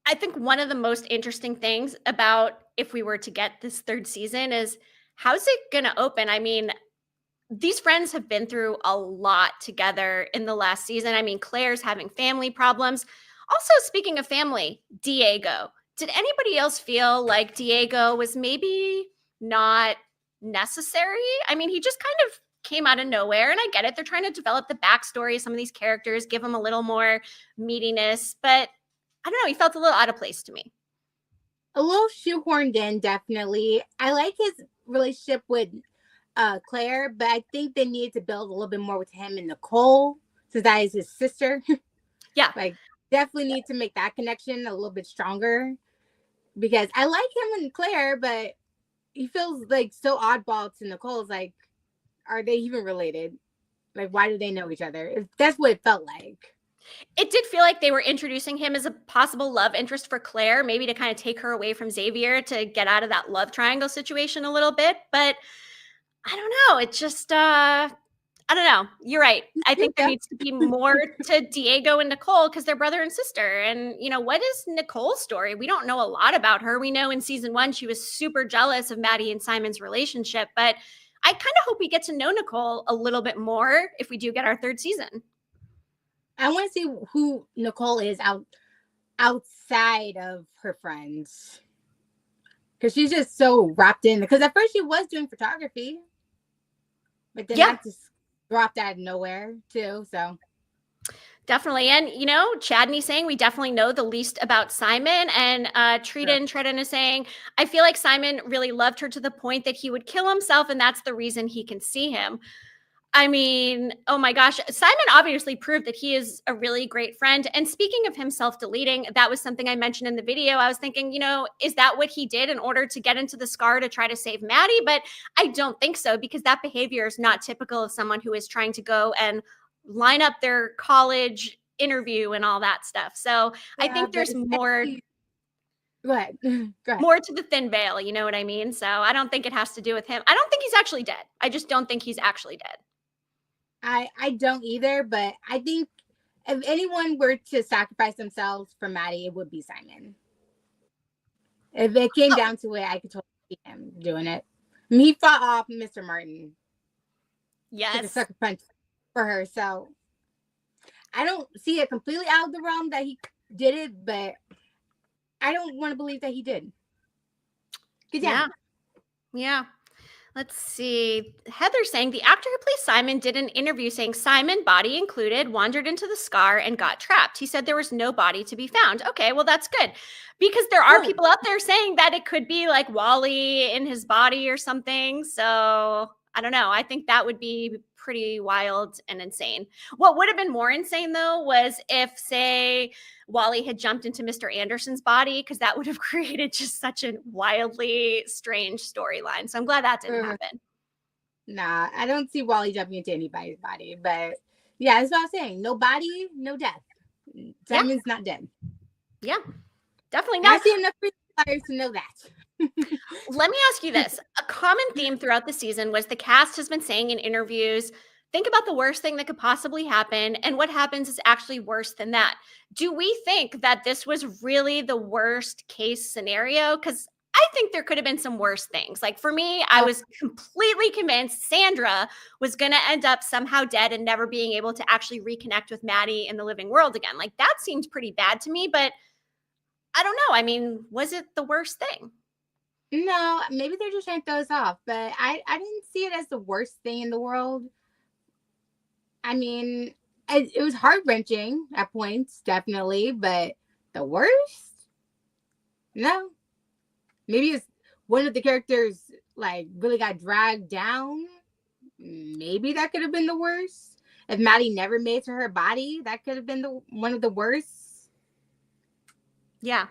I think one of the most interesting things about if we were to get this 3rd season is how's it going to open? I mean, these friends have been through a lot together in the last season. I mean, Claire's having family problems. Also, speaking of family, Diego. Did anybody else feel like Diego was maybe not necessary? I mean, he just kind of came out of nowhere, and I get it. They're trying to develop the backstory of some of these characters, give them a little more meatiness, but I don't know. He felt a little out of place to me. A little shoehorned in, definitely. I like his relationship with Claire, but I think they needed to build a little bit more with him and Nicole, since that is his sister. Yeah. Like, definitely need to make that connection a little bit stronger, because I like him and Claire, but he feels like so oddball to Nicole. It's like, are they even related? Like, why do they know each other? That's what it felt like. It did feel like they were introducing him as a possible love interest for Claire, maybe to kind of take her away from Xavier to get out of that love triangle situation a little bit. But I don't know. It just, I don't know. You're right. I think there needs to be more to Diego and Nicole because they're brother and sister. And, what is Nicole's story? We don't know a lot about her. We know in season 1, she was super jealous of Maddie and Simon's relationship. But I kind of hope we get to know Nicole a little bit more if we do get our 3rd season. I want to see who Nicole is outside of her friends, because she's just so wrapped in. Because at first she was doing photography, but then that just dropped out of nowhere too. So definitely. And, Chadney saying we definitely know the least about Simon. And Tredden is saying, I feel like Simon really loved her to the point that he would kill himself. And that's the reason he can see him. I mean, oh my gosh, Simon obviously proved that he is a really great friend. And speaking of him self-deleting, that was something I mentioned in the video. I was thinking, is that what he did in order to get into the scar to try to save Maddie? But I don't think so, because that behavior is not typical of someone who is trying to go and line up their college interview and all that stuff. So I think there's more. Go ahead. More to the thin veil, you know what I mean? So I don't think it has to do with him. I don't think he's actually dead. I just don't think he's actually dead. I don't either, but I think if anyone were to sacrifice themselves for Maddie, it would be Simon. If it came down to it, I could totally see him doing it. I mean, he fought off Mr. Martin. Yes. Took a sucker punch for her. So I don't see it completely out of the realm that he did it, but I don't want to believe that he did. Yeah. Let's see. Heather saying the actor who plays Simon did an interview saying Simon, body included, wandered into the scar and got trapped. He said there was no body to be found. Okay, well, that's good. Because there are people out there saying that it could be like Wally in his body or something. So I don't know. I think that would be pretty wild and insane. What would have been more insane, though, was if, say, Wally had jumped into Mr. Anderson's body, because that would have created just such a wildly strange storyline. So I'm glad that didn't happen. Nah, I don't see Wally jumping into anybody's body. But yeah, that's what I was saying. No body, no death. Simon's not dead. Yeah, definitely not. I see enough players to know that. Let me ask you this. A common theme throughout the season was the cast has been saying in interviews, think about the worst thing that could possibly happen, and what happens is actually worse than that. Do we think that this was really the worst case scenario? Because I I think there could have been some worse things. Like for me, I was completely convinced Sandra was going to end up somehow dead and never being able to actually reconnect with Maddie in the living world again. Like that seemed pretty bad to me, but I don't know. I mean, was it the worst thing? No, maybe they're just trying to throw us off, but I didn't see it as the worst thing in the world. I mean, it was heart-wrenching at points, definitely, but the worst? No. Maybe it's one of the characters like really got dragged down. Maybe that could have been the worst. If Maddie never made it to her body, that could have been one of the worst. Yeah.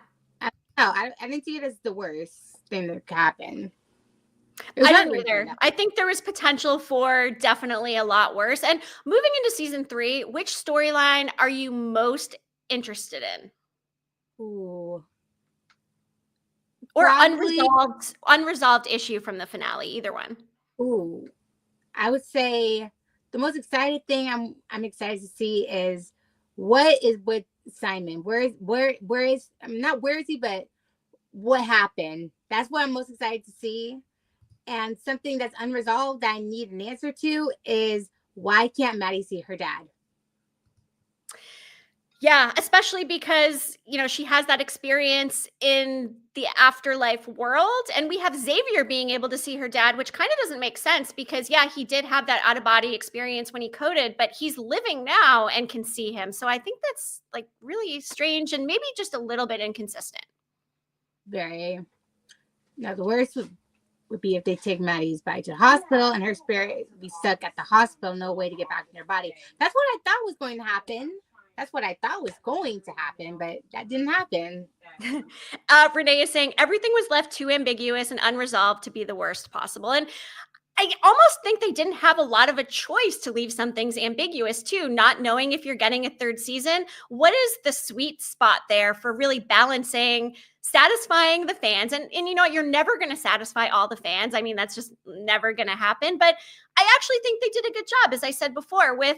I didn't see it as the worst thing that could happen. I didn't either. I think there was potential for definitely a lot worse. And moving into season 3, which storyline are you most interested in? Ooh. Or Probably, unresolved issue from the finale, either one. ooh. I would say the most excited thing I'm excited to see is what is with Simon. Where is not where is he, but what happened? That's what I'm most excited to see. And something that's unresolved that I need an answer to is why can't Maddie see her dad? Yeah, especially because, she has that experience in the afterlife world. And we have Xavier being able to see her dad, which kind of doesn't make sense because, yeah, he did have that out of body experience when he coded, but he's living now and can see him. So I think that's like really strange and maybe just a little bit inconsistent. Very. Now, the worst would be if they take Maddie's body to the hospital and her spirit would be stuck at the hospital, no way to get back in her body. That's what I thought was going to happen. That's what I thought was going to happen, but that didn't happen. Renee is saying everything was left too ambiguous and unresolved to be the worst possible. And I almost think they didn't have a lot of a choice to leave some things ambiguous too, not knowing if you're getting a third season. What is the sweet spot there for really balancing, satisfying the fans? And you know what? You're never going to satisfy all the fans. I mean, that's just never going to happen. But I actually think they did a good job, as I said before, with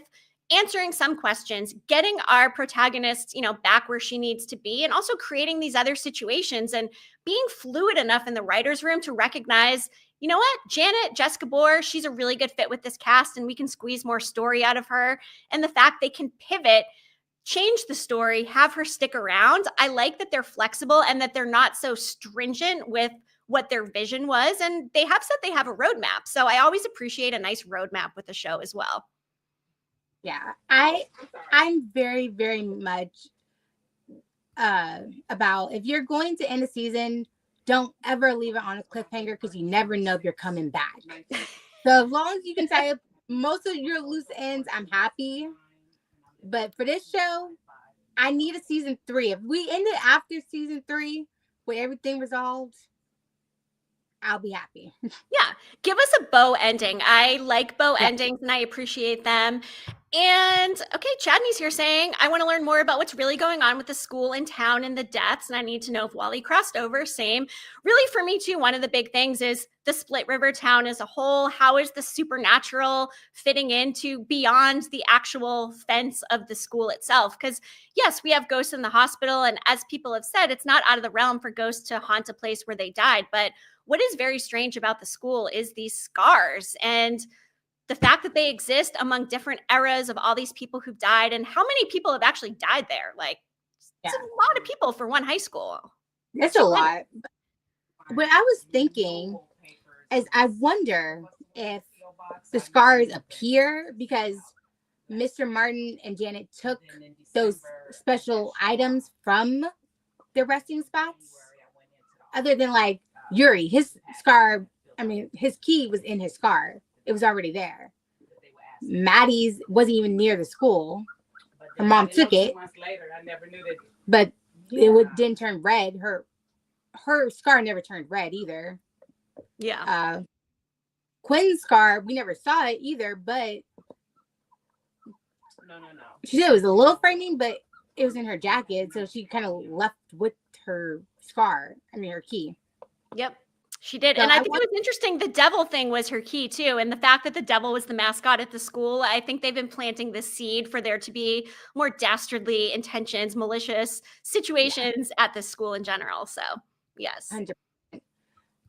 answering some questions, getting our protagonist, back where she needs to be, and also creating these other situations and being fluid enough in the writer's room to recognize, you know what, Janet, Jessica Bohr, she's a really good fit with this cast and we can squeeze more story out of her. And the fact they can pivot, change the story, have her stick around. I like that they're flexible and that they're not so stringent with what their vision was. And they have said they have a roadmap. So I always appreciate a nice roadmap with the show as well. Yeah, I'm very, very much about if you're going to end a season, don't ever leave it on a cliffhanger because you never know if you're coming back. So as long as you can tie up most of your loose ends, I'm happy. But for this show, I need a season 3. If we ended after season 3 with everything resolved, I'll be happy. Yeah, give us a bow ending. I like bow endings and I appreciate them. And okay, Chadney's here saying, I want to learn more about what's really going on with the school and town and the deaths. And I need to know if Wally crossed over. Same. Really, for me, too, one of the big things is the Split River town as a whole. How is the supernatural fitting into beyond the actual fence of the school itself? Because, yes, we have ghosts in the hospital. And as people have said, it's not out of the realm for ghosts to haunt a place where they died. But what is very strange about the school is these scars and the fact that they exist among different eras of all these people who've died and how many people have actually died there. Like, it's a lot of people for one high school. It's a lot. What I was thinking is I wonder if the scars appear because Mr. Martin and Janet took those special items from their resting spots. Other than like Yuri, his scar, his key was in his scar. It was already there. Maddie's wasn't even near the school. Her mom took it, but didn't turn red. Her scar never turned red either. Yeah. Quinn's scar, we never saw it either, but she said it was a little frightening, but it was in her jacket, so she kind of left with her scar. Her key. Yep. She did. So and I think it was interesting. The devil thing was her key too. And the fact that the devil was the mascot at the school, I think they've been planting this seed for there to be more dastardly intentions, malicious situations at the school in general. So yes. 100%.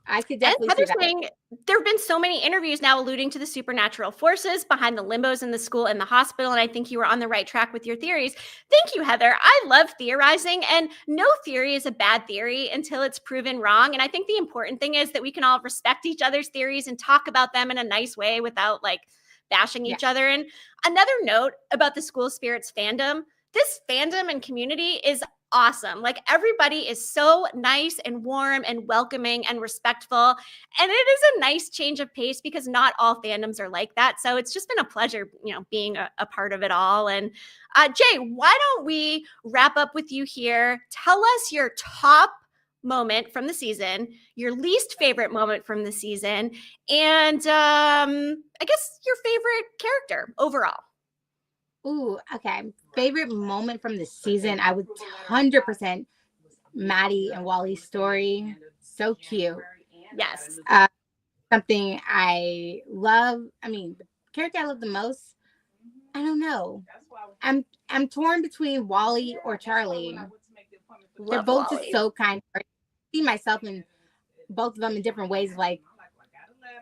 I could And definitely see Heather's that. saying there have been so many interviews now alluding to the supernatural forces behind the limbos in the school and the hospital. And I think you were on the right track with your theories. Thank you, Heather. I love theorizing, and no theory is a bad theory until it's proven wrong. And I think the important thing is that we can all respect each other's theories and talk about them in a nice way without like bashing Yeah. each other. And another note about the School Spirits fandom, this fandom and community is awesome. Like everybody is so nice and warm and welcoming and respectful. And it is a nice change of pace because not all fandoms are like that. So it's just been a pleasure, being a part of it all. And Jay, why don't we wrap up with you here? Tell us your top moment from the season, your least favorite moment from the season, and I guess your favorite character overall. Ooh, okay. Favorite moment from the season, I would 100% Maddie and Wally's story. So cute. Yes. Something I love. I mean, the character I love the most, I don't know. I'm torn between Wally or Charlie. They're Love both just Wally. so kind. I see myself in both of them in different ways. Like,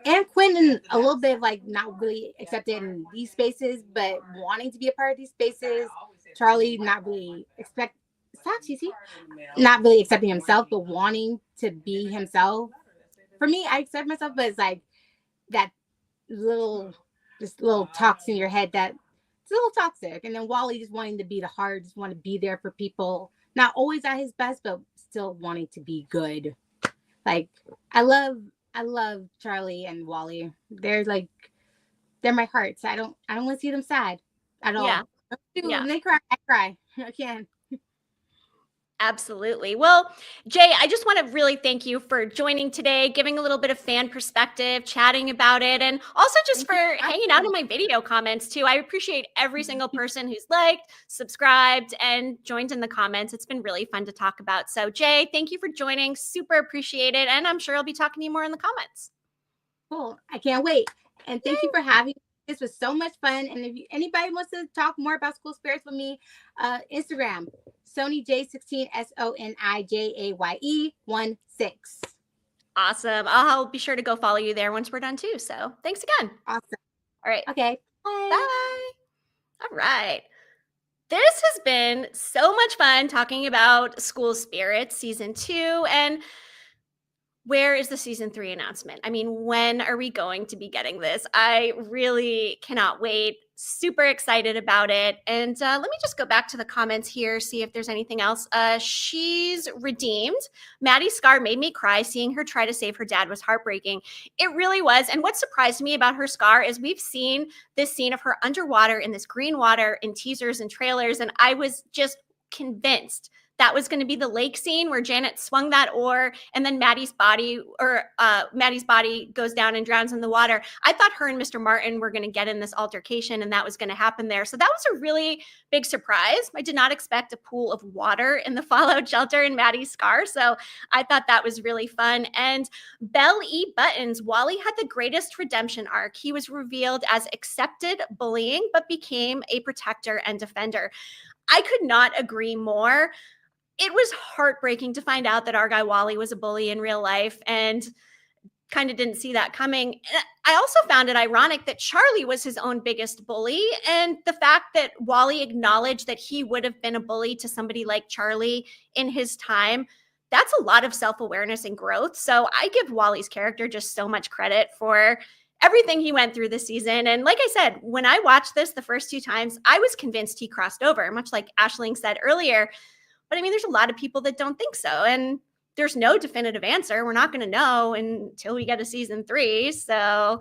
and Quentin a little bit like not really accepted in these spaces, but wanting to be a part of these spaces. Charlie not really not really accepting himself, but wanting to be himself. For me, I accept myself, but it's like that little, just little talks in your head that it's a little toxic. And then Wally just wanting to be the heart, just want to be there for people, not always at his best, but still wanting to be good. Like I love Charlie and Wally. They're my hearts. I don't want to see them sad at Yeah. all. Dude, Yeah. when they cry, I cry. I can't. Absolutely. Well, Jay, I just want to really thank you for joining today, giving a little bit of fan perspective, chatting about it, and also just for hanging out in my video comments too. I appreciate every single person who's liked, subscribed, and joined in the comments. It's been really fun to talk about. So, Jay, thank you for joining. Super appreciate it. And I'm sure I'll be talking to you more in the comments. Cool. I can't wait. And thank you for having me. This was so much fun. And if anybody wants to talk more about school spirits with me, Instagram, SoniJay16, SoniJaye16. Awesome. I'll be sure to go follow you there once we're done too. So thanks again. Awesome. All right. Okay. Bye. Bye. All right. This has been so much fun talking about School Spirits season 2. And where is the season 3 announcement? I mean, when are we going to be getting this? I really cannot wait. Super excited about it. And let me just go back to the comments here, see if there's anything else. She's redeemed. Maddie's scar made me cry. Seeing her try to save her dad was heartbreaking. It really was. And what surprised me about her scar is we've seen this scene of her underwater in this green water in teasers and trailers. And I was just convinced that was going to be the lake scene where Janet swung that oar and then Maddie's body goes down and drowns in the water. I thought her and Mr. Martin were going to get in this altercation and that was going to happen there. So that was a really big surprise. I did not expect a pool of water in the fallout shelter in Maddie's scar. So I thought that was really fun. And Belle E. Buttons, Wally had the greatest redemption arc. He was revealed as accepted bullying, but became a protector and defender. I could not agree more. It was heartbreaking to find out that our guy Wally was a bully in real life and kind of didn't see that coming. I also found it ironic that Charlie was his own biggest bully, and the fact that Wally acknowledged that he would have been a bully to somebody like Charlie in his time. That's a lot of self-awareness and growth. So I give Wally's character just so much credit for everything he went through this season. And like I said, when I watched this the first 2 times, I was convinced he crossed over, much like Aisling said earlier. But I mean, there's a lot of people that don't think so. And there's no definitive answer. We're not going to know until we get to season 3. So,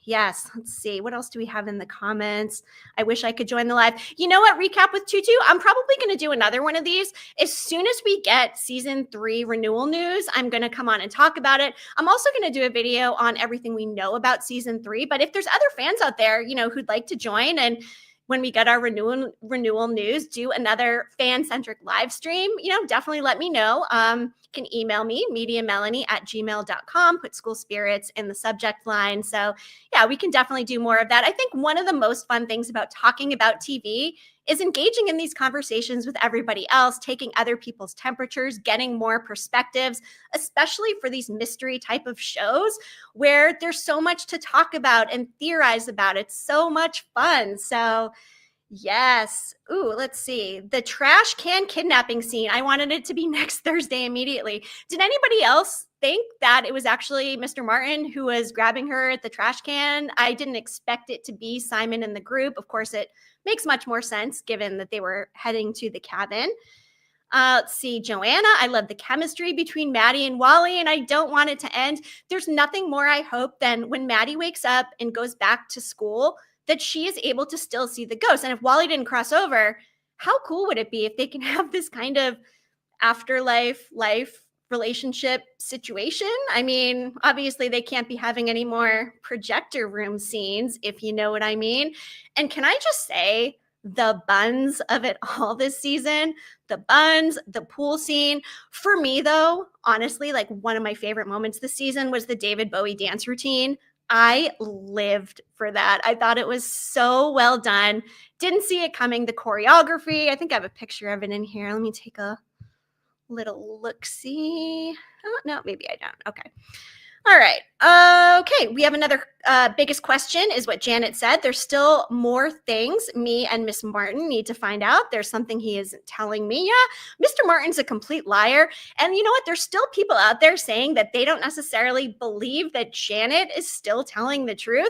yes, let's see. What else do we have in the comments? I wish I could join the live. You know what? Recap with Tutu. I'm probably going to do another one of these. As soon as we get season 3 renewal news, I'm going to come on and talk about it. I'm also going to do a video on everything we know about season 3. But if there's other fans out there, who'd like to join and when we get our renewal news, do another fan-centric live stream, definitely let me know. You can email me, mediamelanie@gmail.com, put School Spirits in the subject line. So yeah, we can definitely do more of that. I think one of the most fun things about talking about TV is engaging in these conversations with everybody else, taking other people's temperatures, getting more perspectives, especially for these mystery type of shows where there's so much to talk about and theorize about. It's so much fun. So yes. Ooh, let's see. The trash can kidnapping scene. I wanted it to be next Thursday immediately. Did anybody else think that it was actually Mr. Martin who was grabbing her at the trash can? I didn't expect it to be Simon in the group. Of course, it makes much more sense given that they were heading to the cabin. Let's see, Joanna, I love the chemistry between Maddie and Wally, and I don't want it to end. There's nothing more I hope than when Maddie wakes up and goes back to school, that she is able to still see the ghost. And if Wally didn't cross over, how cool would it be if they can have this kind of afterlife life relationship situation? I mean, obviously they can't be having any more projector room scenes, if you know what I mean. And can I just say, the buns of it all this season, the buns, the pool scene. For me, though, honestly, like one of my favorite moments this season was the David Bowie dance routine. I lived for that. I thought it was so well done. Didn't see it coming. The choreography, I think I have a picture of it in here. Let me take a little look-see. Oh, no, maybe I don't. Okay. All right. Okay. We have another biggest question is what Janet said. There's still more things me and Miss Martin need to find out. There's something he isn't telling me. Yeah, Mr. Martin's a complete liar. And you know what? There's still people out there saying that they don't necessarily believe that Janet is still telling the truth.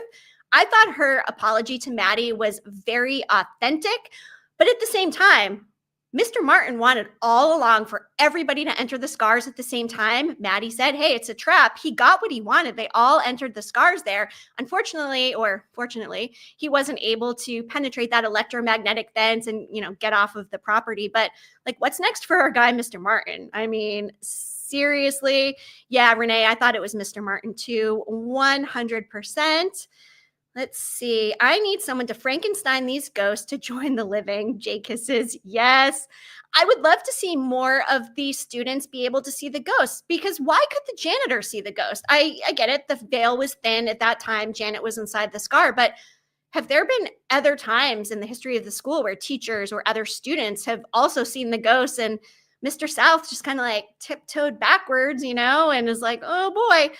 I thought her apology to Maddie was very authentic, but at the same time, Mr. Martin wanted all along for everybody to enter the scars at the same time. Maddie said, hey, it's a trap. He got what he wanted. They all entered the scars there. Unfortunately, or fortunately, he wasn't able to penetrate that electromagnetic fence and, get off of the property. But like, what's next for our guy, Mr. Martin? I mean, seriously. Yeah, Renee, I thought it was Mr. Martin too. 100%. Let's see. I need someone to Frankenstein these ghosts to join the living. Jay kisses. Yes. I would love to see more of these students be able to see the ghosts, because why could the janitor see the ghost? I get it. The veil was thin at that time. Janet was inside the scar. But have there been other times in the history of the school where teachers or other students have also seen the ghosts, and Mr. South just kind of like tiptoed backwards, and is like, oh boy.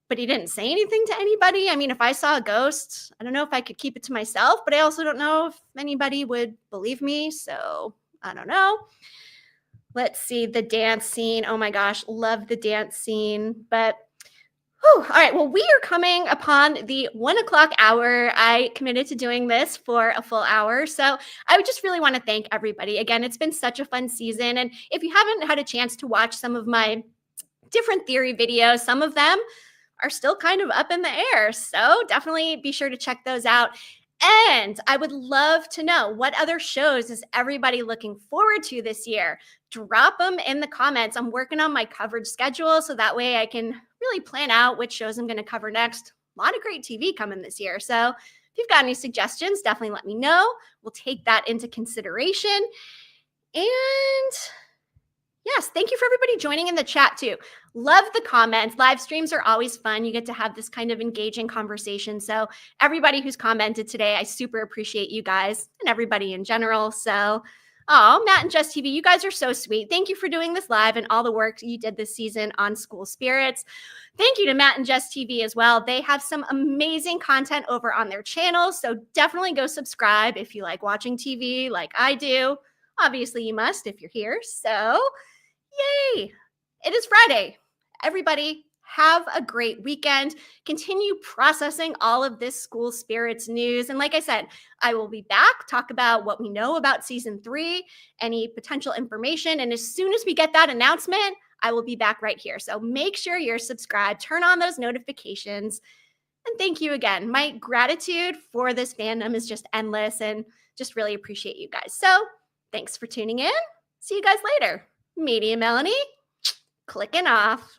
But he didn't say anything to anybody. I mean, if I saw a ghost, I don't know if I could keep it to myself, but I also don't know if anybody would believe me. So I don't know. Let's see, the dance scene. Oh my gosh, love the dance scene. But all right, well, we are coming upon the 1 o'clock hour. I committed to doing this for a full hour. So I would just really want to thank everybody. Again, it's been such a fun season. And if you haven't had a chance to watch some of my different theory videos, some of them are still kind of up in the air. So definitely be sure to check those out. And I would love to know, what other shows is everybody looking forward to this year? Drop them in the comments. I'm working on my coverage schedule, so that way I can really plan out which shows I'm going to cover next. A lot of great TV coming this year. So if you've got any suggestions, definitely let me know. We'll take that into consideration. And yes, thank you for everybody joining in the chat too. Love the comments. Live streams are always fun. You get to have this kind of engaging conversation. So everybody who's commented today, I super appreciate you guys and everybody in general. So, Matt and Just TV, you guys are so sweet. Thank you for doing this live and all the work you did this season on school spirits. Thank you to Matt and Just TV as well. They have some amazing content over on their channel. So definitely go subscribe if you like watching TV like I do. Obviously you must if you're here. So yay! It is Friday. Everybody, have a great weekend. Continue processing all of this school spirits news. And like I said, I will be back, talk about what we know about season 3, any potential information. And as soon as we get that announcement, I will be back right here. So make sure you're subscribed, turn on those notifications. And thank you again. My gratitude for this fandom is just endless, and just really appreciate you guys. So thanks for tuning in. See you guys later. Media Melanie, clicking off.